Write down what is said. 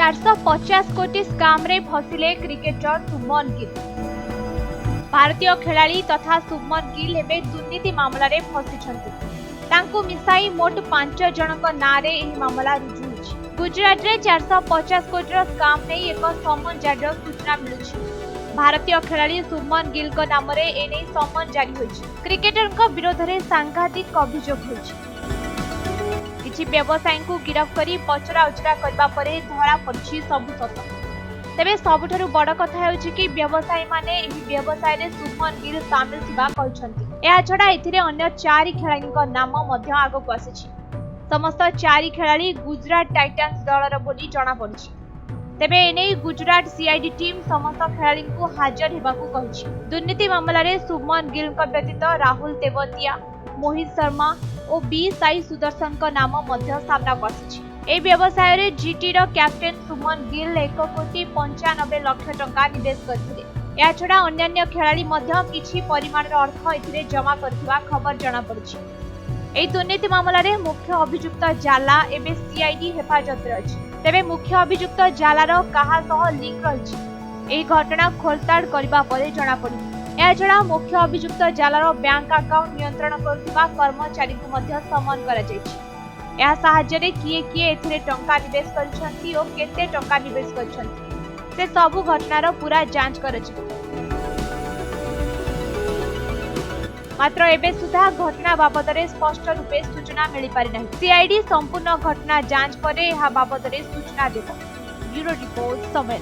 450 कोटी स्काम रे फसिले क्रिकेटर शुभमन गिल। भारतीय खेलाड़ी तथा शुभमन गिल एबे दुर्नीति मामला रे फसिछंती। तांकु मिसाई मोट 5 जनक नारे एही मामला रुजु होछि। गुजरात रे 450 कोटी स्काम नै एक समन जारी सूचना मिलुछि। भारतीय खेलाड़ी शुभमन गिल को नाम रे एने समन जारी होछि। क्रिकेटर को विरोध रे सांघातिक अभियोग होछि। किछि व्यवसायी को गिरफ्त करी पचरा उचरा करबा परे धरा पड़छि सबु सत। तेबे सबुठारु बड़ कथा हेउछि कि व्यवसायी माने एही व्यवसाय रे शुभमन गिल शामिल थिबा कहछन्ति। एहा छडा एथिरे अन्य 4 खेलाड़ी को नाम मध्य आगक आसिछि। समस्त 4 खेलाड़ी गुजरात टाइटन्स दलर बोली जणा पड़छि। तेबे एने गुजरात सीआईडी टीम समस्त खेलाड़ी को हाजर हेबाकू कहिछि। दुर्नीति मामला रे शुभमन गिल को व्यतीत राहुल तेवतिया, मोहित शर्मा और बी साई सुदर्शन को नाम मध्य सामना आसिछि। ए व्यवसाय रे जीटी रो कैप्टेन शुभमन गिल 1,95,00,000 टंका निवेश करथिले। या छडा अन्य खेलाड़ी मध्य किछि परिमाणर अर्थ एथिरे जमा करथिबा खबर जणा पड़छि। ए दुर्नीति मामला रे मुख्य अभियुक्त जाला एबे सीआईडी हेफाजत रे अछि। तेबे मुख्य अभियुक्त जालार काहा सह लिंक रहिछि एही घटना खोलताड़ करबा परे जणा पड़ि। या छडा मुख्य अभियुक्त जालार बैंक अकाउंट नियंत्रण करथिबा कर्मचारी को मध्य समन करा जायछि। या सहाय्य रे किए एथिरे टंका निवेश करछन्ती ओ केते टंका निवेश करछन्ती से सबु घटनार पूरा जांच करछि। मात्र एबे सुधा घटना बाबद रे स्पष्ट रूपे सूचना मिली पारि नाही। सीआईडी संपूर्ण घटना जांच परे एहा बाबद रे सूचना देबो। ब्यूरो रिपोर्ट समय।